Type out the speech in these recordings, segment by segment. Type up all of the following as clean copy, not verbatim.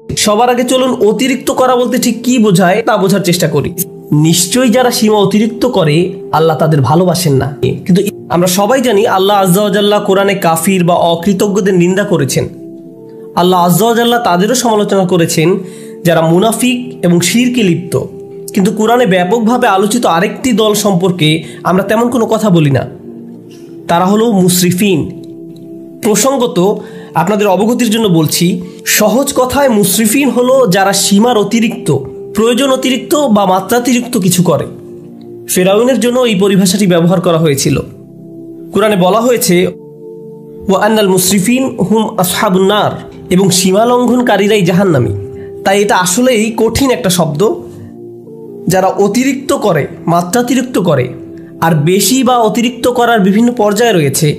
সবার আগে চলুন অতিরিক্ত করা বলতে ঠিক কি বোঝায় তা বোঝার চেষ্টা করি। নিশ্চয়ই যারা সীমা অতিরিক্ত করে আল্লাহ তাদের ভালোবাসেন না। কিন্তু আমরা সবাই জানি আল্লাহ আজ্জা ওয়া জাল্লা কোরআনে কাফির বা অকৃতজ্ঞদের নিন্দা করেছেন। আল্লাহ আজ্জা ওয়া জাল্লা তাদেরও সমালোচনা করেছেন যারা মুনাফিক এবং শিরকে লিপ্ত। কিন্তু কোরআনে ব্যাপকভাবে আলোচিত আরেকটি দল সম্পর্কে আমরা তেমন কোনো কথা বলি না, তারা হলো মুসরিফিন। প্রসঙ্গত আপনাদের অবগতির জন্য বলছি, সহজ কথায় মুসরিফিন হলো যারা সীমার অতিরিক্ত, প্রয়োজন অতিরিক্ত বা মাত্রাতিরিক্ত কিছু করে। ফেরাউনের জন্য এই পরিভাষাটি ব্যবহার করা হয়েছিল। কোরআনে বলা হয়েছে ওয়া আন্নাল মুসরিফিন হুম আসহাবুন নার, এবং সীমা লঙ্ঘনকারীরাই জাহান্নামী। তাই এটা আসলেই কঠিন একটা শব্দ। যারা অতিরিক্ত করে, মাত্রাতিরিক্ত করে, আর বেশি বা অতিরিক্ত করার বিভিন্ন পর্যায়ে রয়েছে।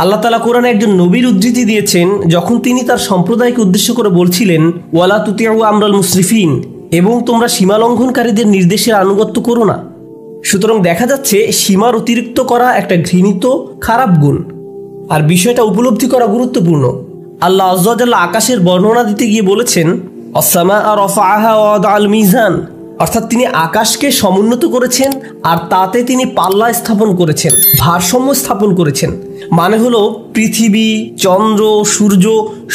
আল্লাহ তাআলা কোরআনে একজন নবীর উদ্ধৃতি দিয়েছেন যখন তিনি তার সম্প্রদায়কে উদ্দেশ্য করে বলছিলেন ওয়ালা তুতিউ আমরাল মুসরিফিন, এবং তোমরা সীমা লঙ্ঘনকারীদের নির্দেশের আনুগত্য করো না। সুতরাং দেখা যাচ্ছে সীমার অতিরিক্ত করা একটা ঘৃণিত খারাপ গুণ, আর বিষয়টা উপলব্ধি করা গুরুত্বপূর্ণ। আল্লাহ আজ্জা ওয়া জাল্লা আকাশের বর্ণনা দিতে গিয়ে বলেছেন আস-সামাআ রাফাআহা ওয়া ওয়াদাআল মিজান, অর্থাৎ তিনি আকাশকে সমুন্নত করেছেন আর তাতে তিনি পাল্লা স্থাপন করেছেন, ভারসাম্য স্থাপন করেছেন। মানে হলো পৃথিবী, চন্দ্র, সূর্য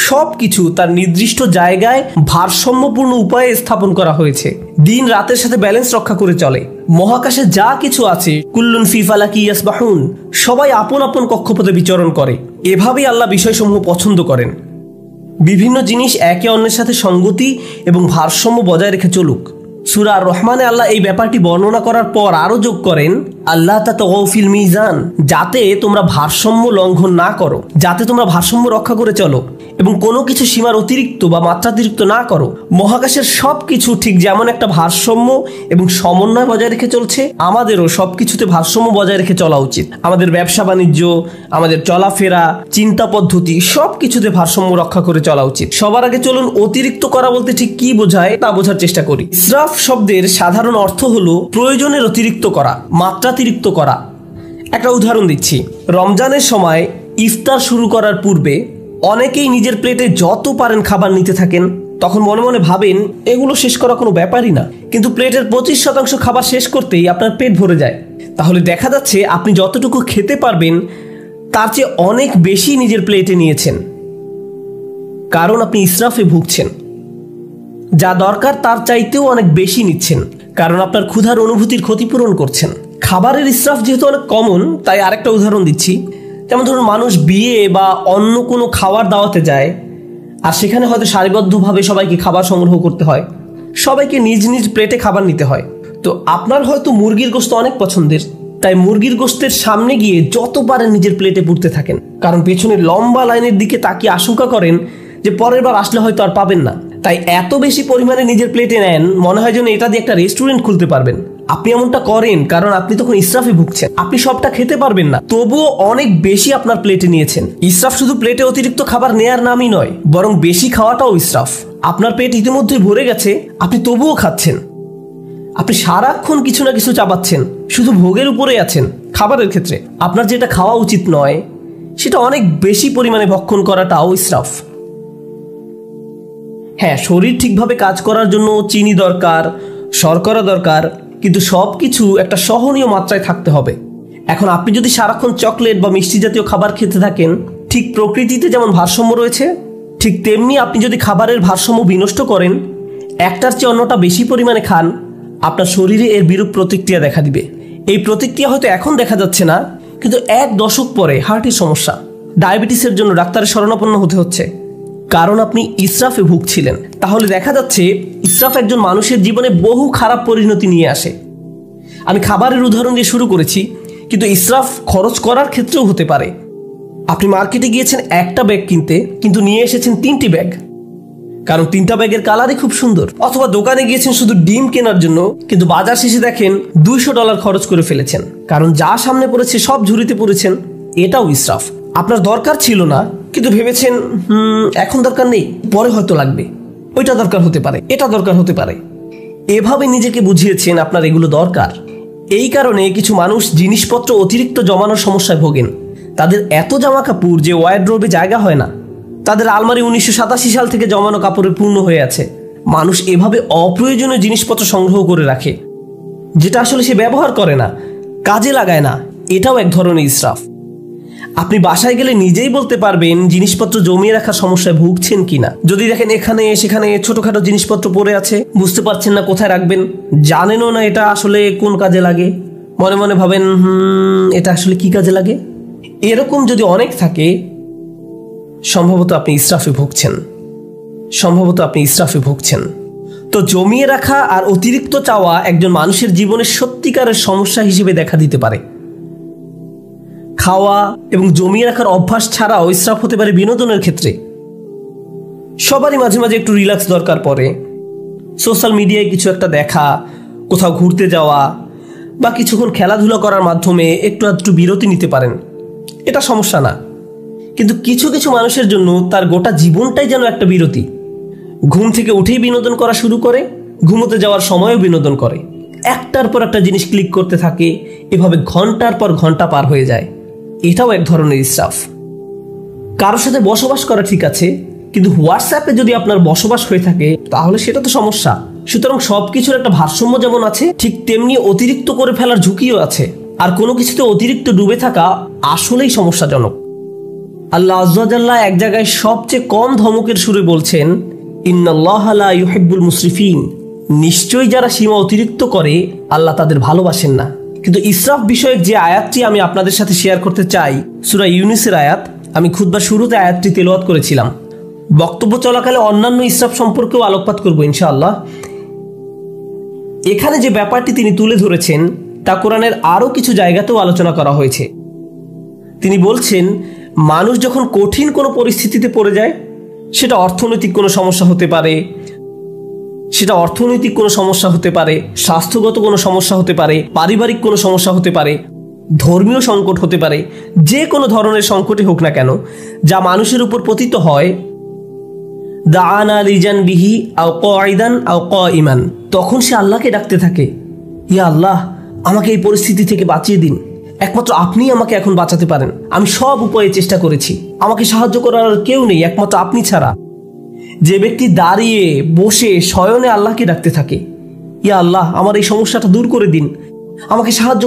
সব কিছু তার নির্দিষ্ট জায়গায় ভারসাম্যপূর্ণ উপায়ে স্থাপন করা হয়েছে। দিন রাতের সাথে ব্যালেন্স রক্ষা করে চলে। মহাকাশে যা কিছু আছে কুল্লুন ফি ফালাকি ইয়াসবাহুন, সবাই আপন আপন কক্ষপথে বিচরণ করে। এভাবেই আল্লাহ বিষয়সমূহ পছন্দ করেন। বিভিন্ন জিনিস একে অন্যের সাথে সঙ্গতি এবং ভারসাম্য বজায় রেখে চলুক। সূরা আর রহমানে আল্লাহ এই ব্যাপারটি বর্ণনা করার পর আরো যোগ করেন আল্লাহ তাতাগাউ ফিল মিজান, যাতে তোমরা ভারসাম্য লঙ্ঘন না করো, যাতে তোমরা ভারসাম্য রক্ষা করে চলো এবং কোনো কিছু সীমার অতিরিক্ত বা মাত্রাতিরিক্ত না করো। মহাকাশের সব কিছু ঠিক যেমন একটা ভারসাম্য এবং সমন্বয় বজায় রেখে চলছে, আমাদেরও সব কিছুতে ভারসাম্য বজায় রেখে চলা উচিত। আমাদের ব্যবসা বাণিজ্য, আমাদের চলাফেরা, চিন্তা পদ্ধতি সব কিছুতে ভারসাম্য রক্ষা করে চলা উচিত। সবার আগে চলুন অতিরিক্ত করা বলতে ঠিক কি বোঝায় তা বোঝার চেষ্টা করি। ইসরাফ শব্দের সাধারণ অর্থ হলো প্রয়োজনের অতিরিক্ত করা, মাত্রাতিরিক্ত করা। একটা উদাহরণ দিচ্ছি। রমজানের সময় ইফতার শুরু করার পূর্বে অনেকেই নিজের প্লেটে যত পারেন খাবার নিতে থাকেন। তখন মনে মনে ভাবেন এগুলো শেষ করা কোনো ব্যাপারই না, কিন্তু প্লেটের 25% খাবার শেষ করতেই আপনার পেট ভরে যায়। তাহলে দেখা যাচ্ছে আপনি যতটুকু খেতে পারবেন তার চেয়ে অনেক বেশি নিজের প্লেটে নিয়েছেন, কারণ আপনি ইসরাফে ভুগছেন। যা দরকার তার চাইতেও অনেক বেশি নিচ্ছেন, কারণ আপনার ক্ষুধার অনুভূতির ক্ষতিপূরণ করছেন। খাবারের ইসরাফ যেহেতু অনেক কমন, তাই আরেকটা উদাহরণ দিচ্ছি। যেমন ধরুন, মানুষ বিয়ে বা অন্য কোনো খাওয়ার দাওয়াতে যায়, আর সেখানে হয়তো সারিবদ্ধভাবে সবাইকে খাবার সংগ্রহ করতে হয়, সবাইকে নিজ নিজ প্লেটে খাবার নিতে হয়। তো আপনার হয়তো মুরগির গোশত অনেক পছন্দের, তাই মুরগির গোশতের সামনে গিয়ে যত পারেন নিজের প্লেটে পুরতে থাকেন, কারণ পেছনের লম্বা লাইনের দিকে তাকিয়ে আশঙ্কা করেন যে পরের বার আসলে হয়তো আর পাবেন না। তাই এত বেশি পরিমাণে নিজের প্লেটে নেন, মনে হয় যেন এটা দিয়ে একটা রেস্টুরেন্ট খুলতে পারবেন। আপনি এমনটা করেন কারণ আপনি তখন ইসরাফে ভুগছেন। আপনি সবটা খেতে পারবেন না, তবুও অনেক বেশি আপনার প্লেটে নিয়েছেন। ইসরাফ শুধু প্লেটে অতিরিক্ত খাবার নেয়ার নামই নয়, বরং বেশি খাওয়াটাও ইসরাফ। আপনার পেট ইতিমধ্যে ভরে গেছে, আপনি তবুও খাচ্ছেন। আপনি সারাক্ষণ কিছু না কিছু চাবাচ্ছেন, শুধু ভোগের উপরে আছেন। খাবারের ক্ষেত্রে আপনার যেটা খাওয়া উচিত নয় সেটা অনেক বেশি পরিমাণে ভক্ষণ করাটাও ইসরাফ। হ্যাঁ, শরীর ঠিকভাবে কাজ করার জন্য চিনি দরকার, শর্করা দরকার, কিন্তু সব কিছু একটা সহনীয় মাত্রায় থাকতে হবে। এখন আপনি যদি সারাক্ষণ চকলেট বা মিষ্টি জাতীয় খাবার খেতে থাকেন, ঠিক প্রকৃতিতে যেমন ভারসাম্য রয়েছে, ঠিক তেমনি আপনি যদি খাবারের ভারসাম্য বিনষ্ট করেন, একটার চেয়ে অন্যটা বেশি পরিমাণে খান, আপনার শরীরে এর বিরূপ প্রতিক্রিয়া দেখা দিবে। এই প্রতিক্রিয়া হয়তো এখন দেখা যাচ্ছে না, কিন্তু 1 দশক পরে হার্টের সমস্যা, ডায়াবেটিসের জন্য ডাক্তারের শরণাপন্ন হতে হচ্ছে, কারণ আপনি ইসরাফে ভুগছিলেন। তাহলে দেখা যাচ্ছে ইসরাফ একজন মানুষের জীবনে বহু খারাপ পরিণতি নিয়ে আসে। আমি খাবারের উদাহরণ দিয়ে শুরু করেছি, কিন্তু ইসরাফ খরচ করার ক্ষেত্রেও হতে পারে। আপনি মার্কেটে গিয়েছেন একটা ব্যাগ কিনতে, কিন্তু নিয়ে এসেছেন 3টি ব্যাগ, কারণ 3টা ব্যাগের কালারই খুব সুন্দর। অথবা দোকানে গিয়েছেন শুধু ডিম কেনার জন্য, কিন্তু বাজার শেষে দেখেন $200 খরচ করে ফেলেছেন, কারণ যা সামনে পড়েছে সব ঝুড়িতে পড়েছেন। এটাও ইসরাফ। আপনার দরকার ছিল না, কিন্তু ভেবেছেন এখন দরকার নেই, পরে হয়তো লাগবে। ওইটা দরকার হতে পারে, এটা দরকার হতে পারে। এভাবে নিজেকে বুঝিয়েছেন আপনার এগুলো দরকার। এই কারণে কিছু মানুষ জিনিসপত্র অতিরিক্ত জমানোর সমস্যায় ভোগেন। তাদের এত জামা কাপড় যে ওয়ারড্রোবে জায়গা হয় না। তাদের আলমারি 1987 সাল থেকে জমানো কাপড়ে পূর্ণ হয়ে আছে। মানুষ এভাবে অপ্রয়োজনীয় জিনিসপত্র সংগ্রহ করে রাখে, যেটা আসলে সে ব্যবহার করে না, কাজে লাগায় না। এটাও এক ধরনের ইসরাফ। আপনি বাসায় গেলে নিজেই বলতে পারবেন জিনিসপত্র জমিয়ে রাখার সমস্যায় ভুগছেন কিনা। যদি দেখেন এখানে সেখানে ছোটখাটো জিনিসপত্র পড়ে আছে, বুঝতে পারছেন না কোথায় রাখবেন, জানেনও না এটা আসলে কোন কাজে লাগে, মনে মনে ভাবেন এটা আসলে কি কাজে লাগে, এরকম যদি অনেক থাকে, সম্ভবত আপনি ইসরাফে ভুগছেন। তো জমিয়ে রাখা আর অতিরিক্ত চাওয়া একজন মানুষের জীবনের সত্যিকারের সমস্যা হিসেবে দেখা দিতে পারে। খাওয়া এবং জমিয়ে রাখার অভ্যাস ছাড়াও ইসরাফ হতে পারে বিনোদনের ক্ষেত্রে। সবারই মাঝে মাঝে একটু রিল্যাক্স দরকার পড়ে। সোশ্যাল মিডিয়ায় কিছু একটা দেখা, কোথাও ঘুরতে যাওয়া বা কিছুক্ষণ খেলাধুলা করার মাধ্যমে একটু বিরতি নিতে পারেন, এটা সমস্যা না। কিন্তু কিছু কিছু মানুষের জন্য তার গোটা জীবনটাই যেন একটা বিরতি। ঘুম থেকে উঠেই বিনোদন করা শুরু করে, ঘুমোতে যাওয়ার সময়ও বিনোদন করে, একটার পর একটা জিনিস ক্লিক করতে থাকে, এভাবে ঘন্টার পর ঘন্টা পার হয়ে যায়। এটাও এক ধরনের ইসরাফ। কারোর সাথে বসবাস করা ঠিক আছে, কিন্তু হোয়াটসঅ্যাপে যদি আপনার বসবাস হয়ে থাকে তাহলে সেটা তো সমস্যা। সুতরাং সবকিছুর একটা ভারসাম্য যেমন আছে, ঠিক তেমনি অতিরিক্ত করে ফেলার ঝুঁকিও আছে। আর কোনো কিছুতে অতিরিক্ত ডুবে থাকা আসলেই সমস্যাজনক। আল্লাহ আযজা ওয়া জাল্লা এক জায়গায় সবচেয়ে কম ধমকের সুরে বলছেন, ইন্নাল্লাহা লা ইউহিব্বুল মুসরিফিন, নিশ্চয়ই যারা সীমা অতিরিক্ত করে আল্লাহ তাদের ভালোবাসেন না। কিন্তু ইসরাফ বিষয়ক যে আয়াতটি আমি আপনাদের সাথে শেয়ার করতে চাই, সূরা ইউনুসের আয়াত, আমি খুতবার শুরুতে আয়াতটি তেলাওয়াত করেছিলাম। বক্তব্য চলাকালে অন্যান্য ইসরাফ সম্পর্কেও আলোকপাত করব ইনশাআল্লাহ। এখানে যে ব্যাপারটি তিনি তুলে ধরেছেন তা কোরআনের আরও কিছু জায়গাতেও আলোচনা করা হয়েছে। তিনি বলছেন, মানুষ যখন কঠিন কোনো পরিস্থিতিতে পড়ে যায়, সেটা অর্থনৈতিক কোনো সমস্যা হতে পারে, স্বাস্থ্যগত কোনো সমস্যা হতে পারে, পারিবারিক কোনো সমস্যা হতে পারে, ধর্মীয় সংকট হতে পারে, যে কোনো ধরনের সংকটই হোক না কেন, যা মানুষের উপর পতিত হয়, দাআনা লিজানবিহি আও কাঈদান আও কাঈমান, তখন সে আল্লাহকে ডাকতে থাকে, ইয়া আল্লাহ, আমাকে এই পরিস্থিতি থেকে বাঁচিয়ে দিন, একমাত্র আপনিই আমাকে এখন বাঁচাতে পারেন, আমি সব উপায়ে চেষ্টা করেছি, আমাকে সাহায্য করার কেউ নেই একমাত্র আপনি ছাড়া। যে ব্যক্তি দাঁড়িয়ে বসে শয়নে আল্লাহকে ডাকতে থাকে, ইয়া আল্লাহ, আমার এই সমস্যাটা দূর করে দিন, আমাকে সাহায্য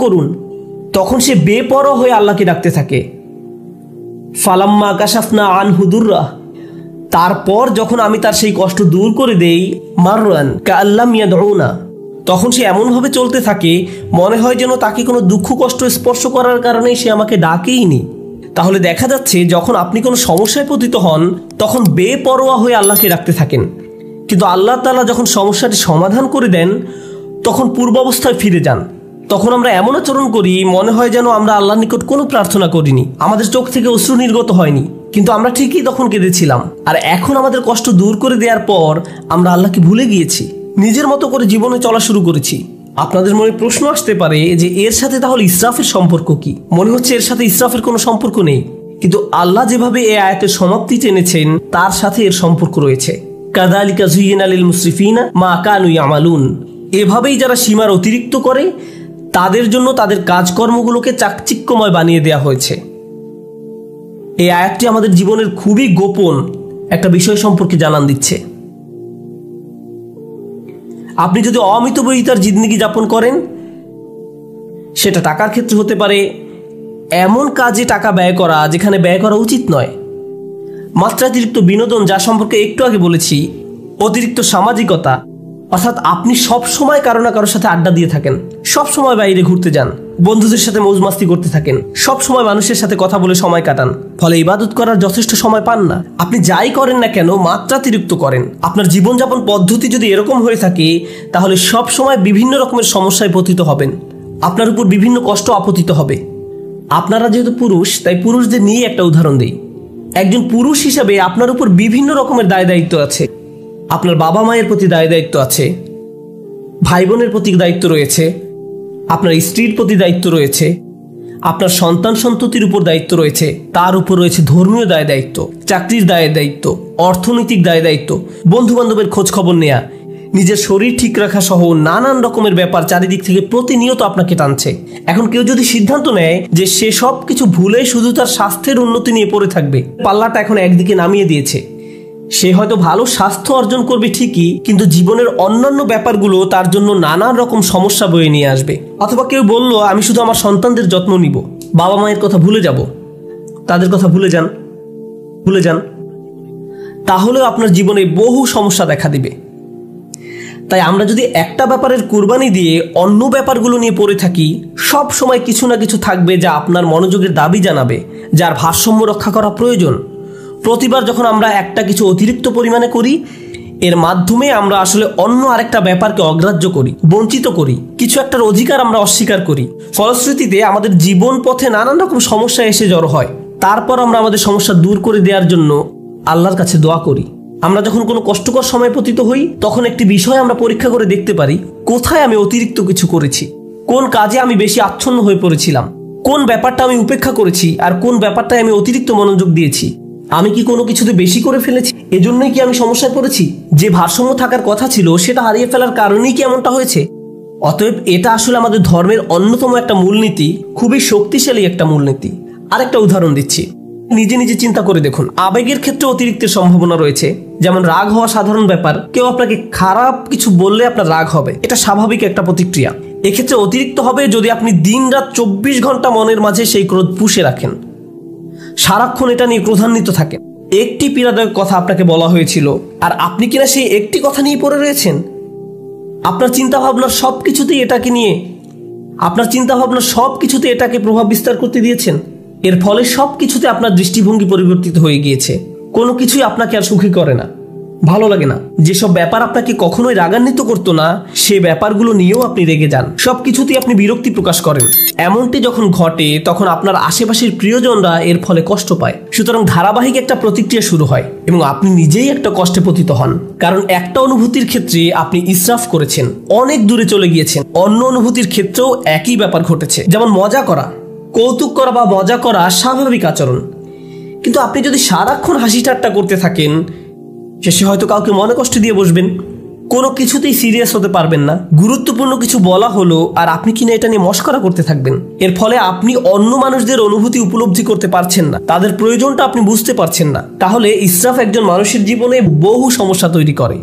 করুন, তখন সে বেপরোয়া হয়ে আল্লাহকে ডাকতে থাকে। ফালাম্মা কাশাফনা আনহু দুররাহ, তারপর যখন আমি তার সেই কষ্ট দূর করে দেই, মাররান কাআল্লাম ইয়াদউনা, তখন সে এমনভাবে চলতে থাকে মনে হয় যেন তাকে কোনো দুঃখ কষ্ট স্পর্শ করার কারণে সে আমাকে ডাকেইনি। তাহলে দেখা যাচ্ছে, যখন আপনি কোনো সমস্যায় পতিত হন তখন বেপরোয়া হয়ে আল্লাহকে ডাকতে থাকেন, কিন্তু আল্লাহ তাআলা যখন সমস্যাটি সমাধান করে দেন তখন পূর্বাবস্থায় ফিরে যান। তখন আমরা এমন আচরণ করি মনে হয় যেন আমরা আল্লাহর নিকট কোনো প্রার্থনা করিনি, আমাদের চোখ থেকে অশ্রু নির্গত হয়নি, কিন্তু আমরা ঠিকই তখন কেঁদেছিলাম। আর এখন আমাদের কষ্ট দূর করে দেওয়ার পর আমরা আল্লাহকে ভুলে গিয়েছি, নিজের মতো করে জীবনে চলা শুরু করেছি। আপনাদের মনে প্রশ্ন আসতে পারে যে এর সাথে তাহলে ইসরাফের সম্পর্ক কি? মনে হচ্ছে এর সাথে ইসরাফের কোনো সম্পর্ক নেই, কিন্তু আল্লাহ যেভাবে এই আয়াতের সমাপ্তি টেনেছেন তার সাথে এর সম্পর্ক রয়েছে। কাযালিকা যুয়্যিনা লিল মুসরিফিনা মা কানু ইয়ামালুন, এভাবেই যারা সীমার অতিরিক্ত করে তাদের জন্য তাদের কাজকর্মগুলোকে চাকচিক্যময় বানিয়ে দেওয়া হয়েছে। এই আয়াতটি আমাদের জীবনের খুবই গোপন একটা বিষয় সম্পর্কে জানান দিচ্ছে। আপনি যদি অমিতব্যয়িতার জিন্দেগি যাপন করেন, সেটা টাকার ক্ষেত্রে হতে পারে, এমন কাজে টাকা ব্যয় করা যেখানে ব্যয় করা উচিত নয়, মাত্রাতিরিক্ত বিনোদন যা সম্পর্কে একটু আগে বলেছি, অতিরিক্ত সামাজিকতা, অর্থাৎ আপনি সব সময় কারো না কারোর সাথে আড্ডা দিয়ে থাকেন, সব সময় বাইরে ঘুরতে যান, বন্ধুদের সাথে মৌজ মাস্তি করতে থাকেন, সব সময় মানুষের সাথে কথা বলে সময় কাটান, ফলে ইবাদত করার যথেষ্ট সময় পান না। আপনি যাই করেন না কেন মাত্রাতিরিক্ত করেন। আপনার জীবনযাপন পদ্ধতি যদি এরকম হয়ে থাকে তাহলে সব সময় বিভিন্ন রকমের সমস্যায় পতিত হবেন, আপনার উপর বিভিন্ন কষ্ট আপতিত হবে। আপনারা যেহেতু পুরুষ, তাই পুরুষদের নিয়ে একটা উদাহরণ দিই। একজন পুরুষ হিসাবে আপনার উপর বিভিন্ন রকমের দায় দায়িত্ব আছে। আপনার বাবা মায়ের প্রতি দায় দায়িত্ব আছে, ভাই বোনের প্রতি দায়িত্ব রয়েছে, আপনার স্ত্রীর প্রতি দায়িত্ব রয়েছে, আপনার সন্তান সন্ততির উপর দায়িত্ব রয়েছে, তার উপর রয়েছে ধর্মীয় দায় দায়িত্ব, চাকরির দায় দায়িত্ব, অর্থনৈতিক দায় দায়িত্ব, বন্ধু বান্ধবের খোঁজ খবর নেয়া, নিজের শরীর ঠিক রাখা সহ নানান রকমের ব্যাপার চারিদিক থেকে প্রতিনিয়ত আপনাকে টানছে। এখন কেউ যদি সিদ্ধান্ত নেয় যে সে সব কিছু ভুলে শুধু তার স্বাস্থ্যের উন্নতি নিয়ে পড়ে থাকবে, পাল্লাটা এখন একদিকে নামিয়ে দিয়েছে। সে হয়তো ভালো স্বাস্থ্য অর্জন করবে ঠিকই, কিন্তু জীবনের অন্যান্য ব্যাপারগুলো তার জন্য নানান রকম সমস্যা বয়ে নিয়ে আসবে। অথবা কেউ বলল আমি শুধু আমার সন্তানদের যত্ন নিব, বাবা মায়ের কথা ভুলে যাব, তাদের কথা ভুলে যান, তাহলেও আপনার জীবনে বহু সমস্যা দেখা দিবে। তাই আমরা যদি একটা ব্যাপারের কুরবানি দিয়ে অন্য ব্যাপারগুলো নিয়ে পড়ে থাকি, সব সময় কিছু না কিছু থাকবে যা আপনার মনোযোগের দাবি জানাবে, যার ভারসাম্য রক্ষা করা প্রয়োজন। প্রতিবার যখন আমরা একটা কিছু অতিরিক্ত পরিমাণে করি, এর মাধ্যমে আমরা আসলে অন্য আরেকটা ব্যাপারকে অগ্রাহ্য করি, বঞ্চিত করি, কিছু একটার অধিকার আমরা অস্বীকার করি। ফলশ্রুতিতে আমাদের জীবন পথে নানান রকম সমস্যা এসে জড়ো হয়। তারপর আমরা আমাদের সমস্যা দূর করে দেওয়ার জন্য আল্লাহর কাছে দোয়া করি। আমরা যখন কোনো কষ্টকর সময় পতিত হই, তখন একটি বিষয় আমরা পরীক্ষা করে দেখতে পারি, কোথায় আমি অতিরিক্ত কিছু করেছি, কোন কাজে আমি বেশি আচ্ছন্ন হয়ে পড়েছিলাম, কোন ব্যাপারটা আমি উপেক্ষা করেছি, আর কোন ব্যাপারটায় আমি অতিরিক্ত মনোযোগ দিয়েছি। আমি কি কোনো কিছুতে বেশি করে ফেলেছি? এজন্যই কি আমি সমস্যায় পড়েছি? যে ভারসাম্য থাকার কথা ছিল সেটা হারিয়ে ফেলার কারণেই কি এমনটা হয়েছে? অতএব এটা আসলে আমাদের ধর্মের অন্যতম একটা মূলনীতি, খুবই শক্তিশালী একটা মূলনীতি। আরেকটা উদাহরণ দিচ্ছি, নিজে নিজে চিন্তা করে দেখুন। আবেগের ক্ষেত্রে অতিরিক্তের সম্ভাবনা রয়েছে। যেমন রাগ হওয়া সাধারণ ব্যাপার, কেউ আপনাকে খারাপ কিছু বললে আপনার রাগ হবে, এটা স্বাভাবিক একটা প্রতিক্রিয়া। এক্ষেত্রে অতিরিক্ত হবে যদি আপনি দিন রাত 24 ঘন্টা মনের মাঝে সেই ক্রোধ পুষে রাখেন, সারাক্ষণ এটা নিয়ে ক্রোধান্বিত থাকেন। একটি পীড়াদায়ক কথা আপনাকে বলা হয়েছিল, আর আপনি কিনা সেই একটি কথা নিয়ে পড়ে রয়েছেন। আপনার চিন্তা ভাবনার সবকিছুতেই এটাকে প্রভাব বিস্তার করতে দিয়েছেন। এর ফলে সবকিছুতে আপনার দৃষ্টিভঙ্গি পরিবর্তিত হয়ে গিয়েছে। কোনো কিছুই আপনাকে আর সুখী করে না, ভালো লাগে না। যেসব ব্যাপার আপনাকে কখনোই রাগান্বিত করতো না, সে ব্যাপারগুলো নিয়েও আপনি রেগে যান। সবকিছুতেই আপনি বিরক্তি প্রকাশ করেন। এমনটি যখন ঘটে, তখন আপনার আশেপাশের প্রিয়জনরা এর ফলে কষ্ট পায়। সুতরাং ধারাবাহিক একটা প্রতিক্রিয়া শুরু হয় এবং আপনি নিজেই একটা কষ্টে পতিত হন। কারণ একটা অনুভূতির ক্ষেত্রে আপনি ইসরাফ করেছেন, অনেক দূরে চলে গিয়েছেন। অন্য অনুভূতির ক্ষেত্রেও একই ব্যাপার ঘটেছে। যেমন মজা করা, কৌতুক করা বা মজা করা স্বাভাবিক আচরণ, কিন্তু আপনি যদি সারাক্ষণ হাসি ঠাট্টা করতে থাকেন, শেষে হয়তো কাউকে মনে কষ্ট দিয়ে বসবেন, কোনো কিছুতেই সিরিয়াস হতে পারবেন না। গুরুত্বপূর্ণ কিছু বলা হলো আর আপনি কিনা এটা নিয়ে মস্করা করতে থাকবেন। এর ফলে আপনি অন্য মানুষদের অনুভূতি উপলব্ধি করতে পারছেন না, তাদের প্রয়োজনটা আপনি বুঝতে পারছেন না। তাহলে ইসরাফ একজন মানুষের জীবনে বহু সমস্যা তৈরি করে।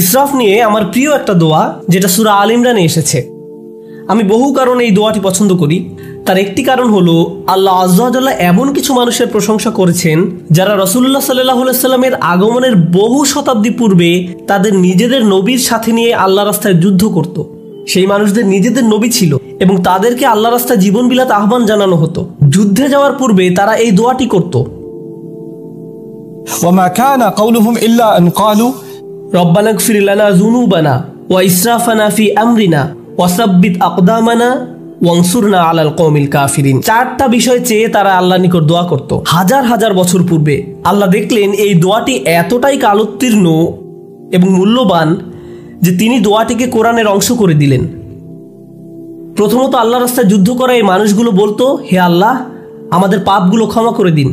ইসরাফ নিয়ে আমার প্রিয় একটা দোয়া, যেটা সূরা আল ইমরানে এসেছে। আমি বহু কারণে এই দোয়াটি পছন্দ করি। তার একটি কারণ হলো, আল্লাহ আযজা ওয়া জাল্লা এমন কিছু মানুষের প্রশংসা করেছেন যারা রাসূলুল্লাহ সাল্লাল্লাহু আলাইহি ওয়াসাল্লামের আগমনের বহু শতাব্দী পূর্বে তাদের নিজেদের নবীর সাথে নিয়ে আল্লাহ রাস্তায় যুদ্ধ করত। সেই মানুষদের নিজেদের নবী ছিল এবং তাদেরকে আল্লাহ রাস্তায় জীবন বিলাতে আহ্বান জানানো হতো। যুদ্ধে যাওয়ার পূর্বে তারা এই দোয়াটি করত, وما كان قولهم إلا أن قالوا ربنا اغفر لنا ذنوبنا وإسرافنا في أمرنا وثبت أقدامنا ওয়ানসুরনা আলাল কওমিল কাফিরিন। চারটা বিষয় চেয়ে তারা আল্লাহর নিকট দোয়া করত হাজার হাজার বছর পূর্বে। আল্লাহ দেখলেন এই দোয়াটি এতটাই কালোত্তীর্ণ এবং মূল্যবান যে তিনি দোয়াটিকে কোরআনের অংশ করে দিলেন। প্রথমত আল্লাহ রাস্তায় যুদ্ধ করা এই মানুষগুলো বলতো, হে আল্লাহ, আমাদের পাপগুলো ক্ষমা করে দিন।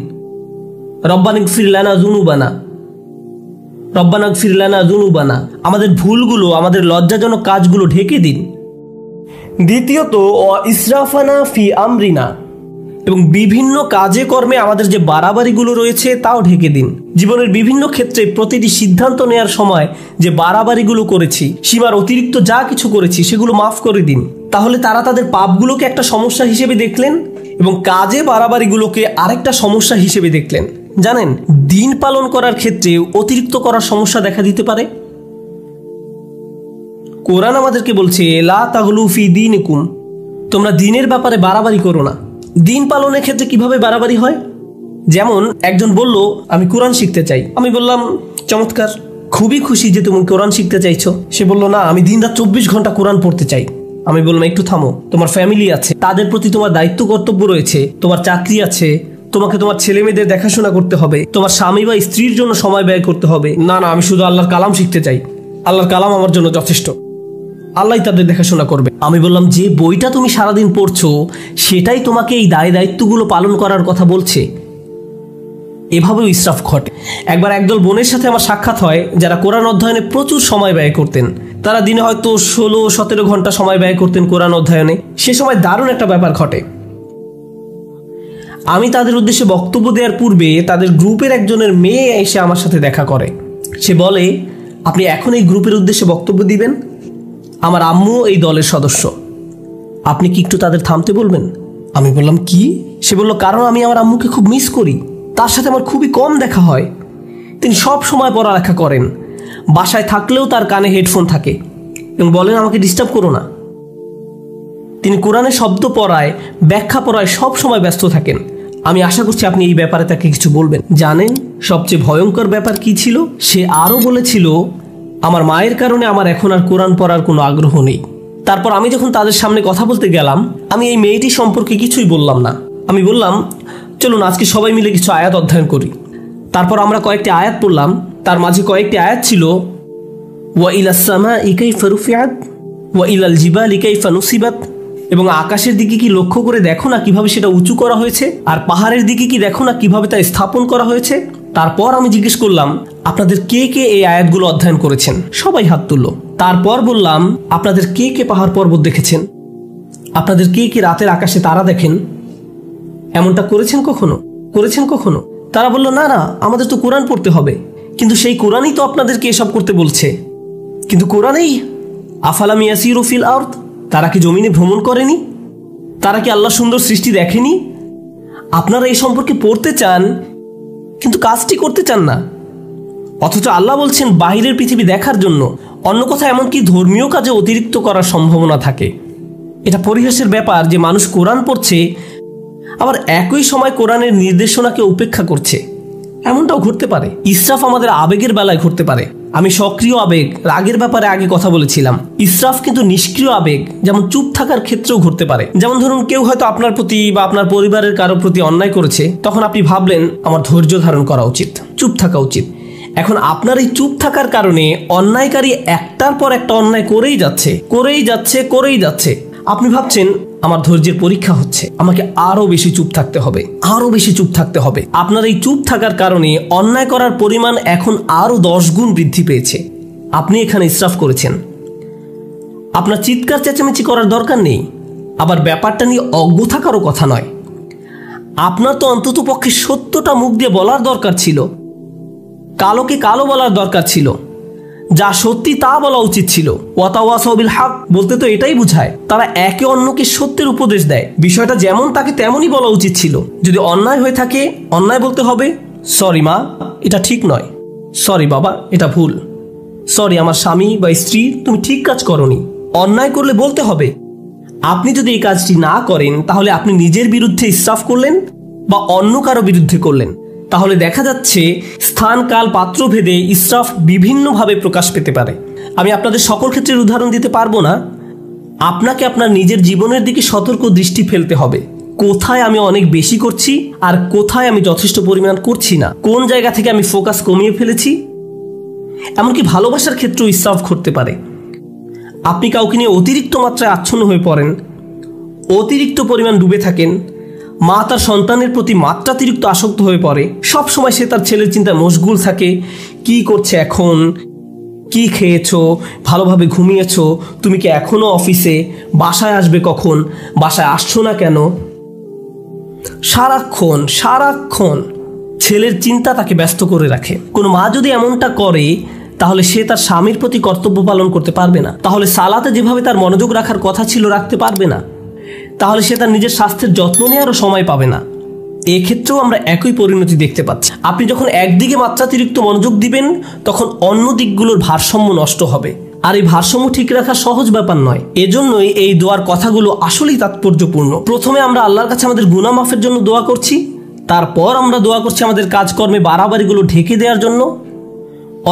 রব্বানা ইগফির লানা যুনুবানা, রব্বানা ইগফির লানা যুনুবানা, আমাদের ভুলগুলো, আমাদের লজ্জাজনক কাজগুলো ঢেকে দিন। দ্বিতীয়ত ইসরাফানা ফি আমরিনা, এবং বিভিন্ন কাজে কর্মে আমাদের যে বাড়াবাড়িগুলো রয়েছে তাও ঢেকে দিন। জীবনের বিভিন্ন ক্ষেত্রে প্রতিটি সিদ্ধান্ত নেওয়ার সময় যে বাড়াবাড়িগুলো করেছি, সীমার অতিরিক্ত যা কিছু করেছি, সেগুলো মাফ করে দিন। তাহলে তারা তাদের পাপগুলোকে একটা সমস্যা হিসেবে দেখলেন এবং কাজে বাড়াবাড়িগুলোকে আরেকটা সমস্যা হিসেবে দেখলেন। জানেন, দিন পালন করার ক্ষেত্রে অতিরিক্ত করার সমস্যা দেখা দিতে পারে। কোরআন আমাদেরকে বলছে, লা তাগলু ফি দীনিকুম, তোমরা দিনের ব্যাপারে বাড়াবাড়ি করো না। দিন পালনের ক্ষেত্রে কিভাবে বাড়াবাড়ি হয়? যেমন একজন বলল, আমি কোরআন শিখতে চাই। আমি বললাম, চমৎকার, খুবই খুশি যে তুমি কোরআন শিখতে চাইছো। সে বলল, না, আমি দিনরাত 24 ঘন্টা কোরআন পড়তে চাই। আমি বললাম, একটু থামো, তোমার ফ্যামিলি আছে, তাদের প্রতি তোমার দায়িত্ব কর্তব্য রয়েছে, তোমার চাকরি আছে, তোমাকে তোমার ছেলে মেয়েদের দেখাশোনা করতে হবে, তোমার স্বামী বা স্ত্রীর জন্য সময় ব্যয় করতে হবে। না না, আমি শুধু আল্লাহর কালাম শিখতে চাই, আল্লাহর কালাম আমার জন্য যথেষ্ট, আল্লাহ তাদের দেখাশোনা করবে। আমি বললাম, যে বইটা তুমি সারাদিন পড়ছো সেটাই তোমাকে এই দায় দায়িত্বগুলো পালন করার কথা বলছে। এভাবেও ইসরাফ ঘটে। একবার একদল বোনের সাথে আমার সাক্ষাৎ হয় যারা কোরআন অধ্যয়নে প্রচুর সময় ব্যয় করতেন। তারা দিনে হয়তো 16-17 ঘন্টা সময় ব্যয় করতেন কোরআন অধ্যয়নে। সে সময় দারুণ একটা ব্যাপার ঘটে। আমি তাদের উদ্দেশ্যে বক্তব্য দেওয়ার পূর্বে তাদের গ্রুপের একজনের মেয়ে এসে আমার সাথে দেখা করে। সে বলে, আপনি এখন এই গ্রুপের উদ্দেশ্যে বক্তব্য দিবেন? আমার আম্মু এই দলের সদস্য, আপনি কি একটু তাদের থামতে বলবেন? আমি বললাম, কি? সে বলল, কারণ আমি আমার আম্মুকে খুব মিস করি, তার সাথে আমার খুবই কম দেখা হয়। তিনি সব সময় পড়ালেখা করেন, বাসায় থাকলেও তার কানে হেডফোন থাকে এবং বলেন, আমাকে ডিস্টার্ব করো না। তিনি কোরআনের শব্দ পড়ায়, ব্যাখ্যা পড়ায় সব সময় ব্যস্ত থাকেন। আমি আশা করছি আপনি এই ব্যাপারে তাকে কিছু বলবেন। জানেন সবচেয়ে ভয়ঙ্কর ব্যাপার কি ছিল? সে আরও বলেছিল, আমার মায়ের কারণে আমার এখন আর কোরআন পড়ার কোনো আগ্রহ নেই। তারপর আমি যখন তাদের সামনে কথা বলতে গেলাম, আমি এই মেয়েটি সম্পর্কে কিছুই বললাম না। আমি বললাম, চলুন আজকে সবাই মিলে কিছু আয়াত অধ্যয়ন করি। তারপর আমরা কয়েকটি আয়াত পড়লাম। তার মাঝে কয়েকটি আয়াত ছিল, ওয়া ইলাস সামাই কাইফা রুফিআত ওয়া ইলাল জিবালি কাইফা নুসিবাত, এবং আকাশের দিকে কি লক্ষ্য করে দেখো না কিভাবে সেটা উঁচু করা হয়েছে, আর পাহাড়ের দিকে কি দেখো না কিভাবে তা স্থাপন করা হয়েছে। তারপর আমি জিজ্ঞেস করলাম, আপনাদের কে কে এই আয়াতগুলো অধ্যয়ন করেছেন? সবাই হাত তুলল। তারপর বললাম, আপনাদের কে কে পাহাড় পর্বত দেখেছেন? আপনাদের কে কে রাতের আকাশে তারা দেখেন? এমনটা করেছেন কখনো? তারা বলল, না না, আমাদের তো কোরআন পড়তে হবে। কিন্তু সেই কোরআনই তো আপনাদেরকে এসব করতে বলছে। কিন্তু কোরআনেই আফালাম ইয়াসিরু ফিল আরদ, তারা কি জমিনে ভ্রমণ করেনি? তারা কি আল্লাহ সুন্দর সৃষ্টি দেখেনি? আপনারা এই সম্পর্কে পড়তে চান কিন্তু কাজটি করতে চান না। অথচ আল্লাহ বলছেন বাহিরের পৃথিবী দেখার জন্য। অন্য কথা, এমনকি ধর্মীয় কাজে অতিরিক্ত করার সম্ভাবনা থাকে। এটা পরিহাসের ব্যাপার যে মানুষ কোরআন পড়ছে আবার একই সময় কোরআনের নির্দেশনাকে উপেক্ষা করছে। এমনটাও ঘটতে পারে। ইসরাফ আমাদের আবেগের বেলায় ঘটতে পারে। আমি সক্রিয় আবেগ, রাগের ব্যাপারে আগে কথা বলেছিলাম। ইসরাফ কিন্তু নিষ্ক্রিয় আবেগ, যেমন চুপ থাকার ক্ষেত্রেও ঘটতে পারে। যেমন ধরুন, কেউ হয়তো আপনার প্রতি বা আপনার পরিবারের কারো প্রতি অন্যায় করেছে, তখন আপনি ভাবলেন আমার ধৈর্য ধারণ করা উচিত, চুপ থাকা উচিত। এখন আপনার এই চুপ থাকার কারণে অন্যায়কারী একটার পর একটা অন্যায় করেই যাচ্ছে। আপনি ভাবছেন আমার ধৈর্যের পরীক্ষা হচ্ছে, আমাকে আরো বেশি চুপ থাকতে হবে। আপনার এই চুপ থাকার কারণে অন্যায় করার পরিমাণ এখন আরো 10 গুণ বৃদ্ধি পেয়েছে। আপনি এখানে ইসরাফ করেছেন। আপনার চিৎকার চেঁচামেচি করার দরকার নেই, আবার ব্যাপারটা নিয়ে অজ্ঞ থাকারও কথা নয়। আপনার তো অন্তত পক্ষে সত্যটা মুখ দিয়ে বলার দরকার ছিল, কালোকে কালো বলার দরকার ছিল, যা সত্যি তা বলা উচিত ছিল। ওয়াতাওয়াসাউ বিল হক বলতে তো এটাই বোঝায়, তারা একে অন্যকে সত্যের উপদেশ দেয়। বিষয়টা যেমন তাকে তেমনই বলা উচিত ছিল। যদি অন্যায় হয়ে থাকে, অন্যায় বলতে হবে, সরি মা, এটা ঠিক নয়, সরি বাবা, এটা ভুল, সরি আমার স্বামী বা স্ত্রী, তুমি ঠিক কাজ করনি। অন্যায় করলে বলতে হবে। আপনি যদি এই কাজটি না করেন, তাহলে আপনি নিজের বিরুদ্ধে ইসরাফ করলেন বা অন্য কারো বিরুদ্ধে করলেন। তাহলে দেখা যাচ্ছে স্থান, কাল, পাত্র ভেদে ইসরাফ বিভিন্নভাবে প্রকাশ পেতে পারে। আমি আপনাদের সকল ক্ষেত্রের উদাহরণ দিতে পারবো না। আপনাকে আপনার নিজের জীবনের দিকে সতর্ক দৃষ্টি ফেলতে হবে। কোথায় আমি অনেক বেশি করছি আর কোথায় আমি যথেষ্ট পরিমাণ করছি না, কোন জায়গা থেকে আমি ফোকাস কমিয়ে ফেলেছি। এমনকি ভালোবাসার ক্ষেত্রেও ইসরাফ ঘটতে পারে। আপনি কাউকে নিয়ে অতিরিক্ত মাত্রায় আচ্ছন্ন হয়ে পড়েন, অতিরিক্ত পরিমাণ ডুবে থাকেন। মা তার সন্তানের প্রতি মাত্রাতিরিক্ত আসক্ত হয়ে পড়ে। সব সময় সে তার ছেলের চিন্তায় মশগুল থাকে। কি করছে এখন, কি খেয়েছো, ভালোভাবে ঘুমিয়েছো, তুমি কি এখনো অফিসে, বাসায় আসবে কখন, বাসায় আসছো না কেন। সারাক্ষণ ছেলের চিন্তা তাকে ব্যস্ত করে রাখে। কোনো মা যদি এমনটা করে, তাহলে সে তার স্বামীর প্রতি কর্তব্য পালন করতে পারবে না। তাহলে সালাতে যেভাবে তার মনোযোগ রাখার কথা ছিল রাখতে পারবে না। তাহলে সে তার নিজের স্বাস্থ্যের যত্ন নেওয়ারও সময় পাবে না। এক্ষেত্রেও আমরা একই পরিণতি দেখতে পাচ্ছি। আপনি যখন একদিকে মাত্রাতিরিক্ত মনোযোগ দিবেন, তখন অন্য দিকগুলোর ভারসাম্য নষ্ট হবে। আর এই ভারসাম্য ঠিক রাখা সহজ ব্যাপার নয়। এজন্যই এই দোয়ার কথাগুলো আসলেই তাৎপর্যপূর্ণ। প্রথমে আমরা আল্লাহর কাছে আমাদের গুনাহ মাফের জন্য দোয়া করছি, তারপর আমরা দোয়া করছি আমাদের কাজকর্মে বাড়াবাড়িগুলো ঢেকে দেওয়ার জন্য।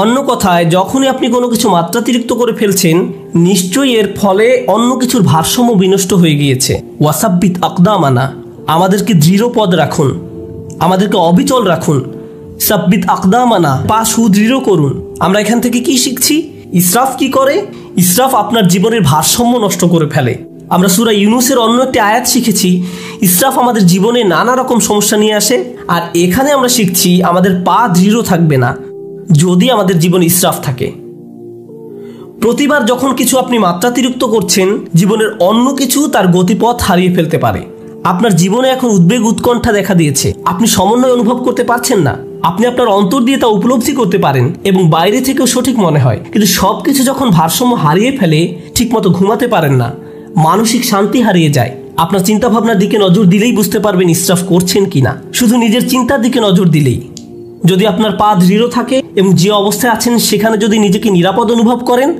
অন্য কথায়, যখনই আপনি কোনো কিছু মাত্রাতিরিক্ত করে ফেলছেন, নিশ্চয়ই এর ফলে অন্য কিছুর ভারসাম্য বিনষ্ট হয়ে গিয়েছে। ওয়াসাব্বিত আকদামানা, আমাদেরকে দৃঢ় পদ রাখুন, আমাদেরকে অবিচল রাখুন। সাব্বিত আকদামানা, পা সুদৃঢ় করুন। আমরা এখান থেকে কি শিখছি? ইসরাফ কি করে? ইসরাফ আপনার জীবনের ভারসাম্য নষ্ট করে ফেলে। আমরা সূরা ইউনূসের অন্য একটি আয়াত শিখেছি ইসরাফ আমাদের জীবনে নানা রকম সমস্যা নিয়ে আসে, আর এখানে আমরা শিখছি আমাদের পা দৃঢ় থাকবে না যদি আমাদের জীবনে ইসরাফ থাকে। প্রতিবার যখন কিছু আপনি মাত্রাতিরিক্ত করছেন, জীবনের অন্য কিছু তার গতিপথ হারিয়ে ফেলতে পারে। আপনার জীবনে এখন উদ্বেগ উৎকণ্ঠা দেখা দিয়েছে, আপনি সমন্বয় অনুভব করতে পারছেন না, আপনি আপনার অন্তর দিয়ে তা উপলব্ধি করতে পারেন এবং বাইরে থেকেও সঠিক মনে হয়, কিন্তু সবকিছু যখন ভারসাম্য হারিয়ে ফেলে ঠিকমতো ঘুমাতে পারেন না, মানসিক শান্তি হারিয়ে যায়। আপনার চিন্তা ভাবনার দিকে নজর দিলেই বুঝতে পারবেন ইসরাফ করছেন কিনা, শুধু নিজের চিন্তার দিকে নজর দিলেই। যদি আপনার পা দৃঢ় থাকে এবং যে অবস্থায় আছেন সেখানে যদি নিজেকে নিরাপদ অনুভব করেন,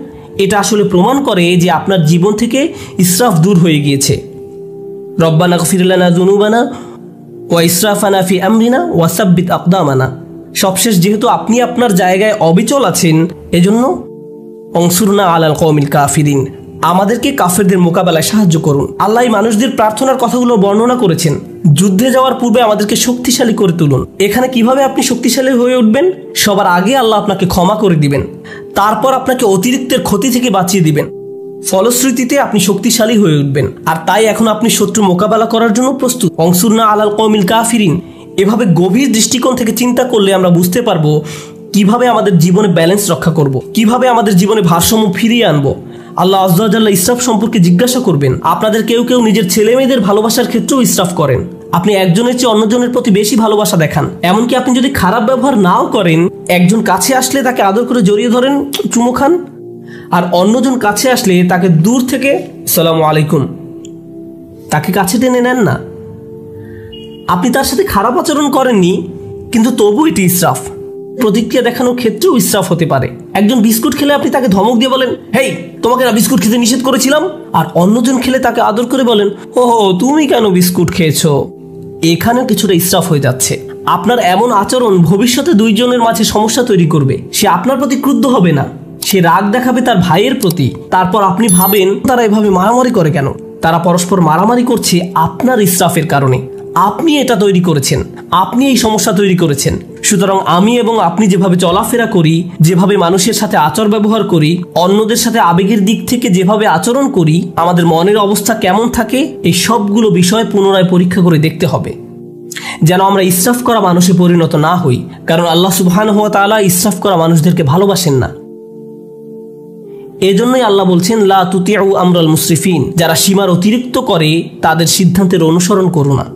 এটা আসলে প্রমাণ করে যে আপনার জীবন থেকে ইসরাফ দূর হয়ে গিয়েছে। রব্বানা গফির লানা যুনুবানা ওয়া ইসরাফানা ফি আমরিনা ওয়া সাব্বিত আকদামানা। সবশেষ যেহেতু আপনি আপনার জায়গায় অবিচল আছেন, এজন্য অনসুরনা আলাল কওমিল কাফিরিন, আমাদেরকে কাফেরদের মোকাবেলায় সাহায্য করুন। আল্লাহ মানুষদের প্রার্থনার কথাগুলো বর্ণনা করেছেন, যুদ্ধে যাওয়ার পূর্বে আমাদেরকে শক্তিশালী করে তুলুন। এখানে কিভাবে আপনি শক্তিশালী হয়ে উঠবেন? সবার আগে আল্লাহ আপনাকে ক্ষমা করে দিবেন, তারপর আপনাকে অতিরিক্তের ক্ষতি থেকে বাঁচিয়ে দিবেন, ফলশ্রুতিতে আপনি শক্তিশালী হয়ে উঠবেন। আর তাই এখন আপনি শত্রু মোকাবেলা করার জন্য প্রস্তুত। অনসুরনা আলাল কওমিল কাফিরিন। এভাবে গভীর দৃষ্টিকোণ থেকে চিন্তা করলে আমরা বুঝতে পারবো কিভাবে আমাদের জীবনে ব্যালেন্স রক্ষা করব, কিভাবে আমাদের জীবনে ভারসাম্য ফিরিয়ে আনবো। আল্লাহ আযজা ওয়া জাল্লা ইসরাফ সম্পর্কে জিজ্ঞাসা করবেন। আপনাদের কেউ কেউ নিজের ছেলে মেয়েদের ভালোবাসার ক্ষেত্রেও ইসরাফ করেন। আপনি একজনের চেয়ে অন্যজনের প্রতি বেশি ভালোবাসা দেখান। এমনকি আপনি যদি খারাপ ব্যবহার নাও করেন, একজন কাছে আসলে তাকে আদর করে জড়িয়ে ধরেন, চুমু খান, আর অন্যজন কাছে আসলে তাকে দূর থেকে আসসালামু আলাইকুম, তাকে কাছে টেনে নেন না। আপনি তার সাথে খারাপ আচরণ করেননি, কিন্তু তবু এটি ইসরাফ। প্রতিক্রিয়া দেখানোর ক্ষেত্রেও ইসরাফ হতে পারে। একজন বিস্কুট খেলে আপনি তাকে ধমক দিয়ে বলেন, হেই তোমাকে না বিস্কুট খেতে নিষেধ করেছিলাম, আর অন্যজন খেলে তাকে আদর করে বলেন, ওহো তুমি কেন বিস্কুট খেয়েছো। এখানেও কিছুটা ইসরাফ হয়ে যাচ্ছে। আপনার এমন আচরণ ভবিষ্যতে দুইজনের মাঝে সমস্যা তৈরি করবে। সে আপনার প্রতি ক্রুদ্ধ হবে না, সে রাগ দেখাবে তার ভাইয়ের প্রতি। তারপর আপনি ভাবেন তারা এভাবে মারামারি করে কেন? তারা পরস্পর মারামারি করছে আপনার ইসরাফের কারণে। আপনি এটা তৈরি করেছেন, আপনি এই সমস্যা তৈরি করেছেন। সুতরাং আমি এবং আপনি যেভাবে চলাফেরা করি, যেভাবে মানুষের সাথে আচার ব্যবহার করি, অন্যদের সাথে আবেগের দিক থেকে যেভাবে আচরণ করি, আমাদের মনের অবস্থা কেমন থাকে, এই সবগুলো বিষয় পুনরায় পরীক্ষা করে দেখতে হবে, যেন আমরা ইসরাফ করা মানুষে পরিণত না হই। কারণ আল্লাহ সুবহানাহু ওয়া তাআলা ইসরাফ করা মানুষদেরকে ভালোবাসেন না। এজন্যই আল্লাহ বলছেন, লা তুতিউ আমরাল মুসরিফিন, যারা সীমার অতিরিক্ত করে তাদের সিদ্ধান্তের অনুসরণ করো না।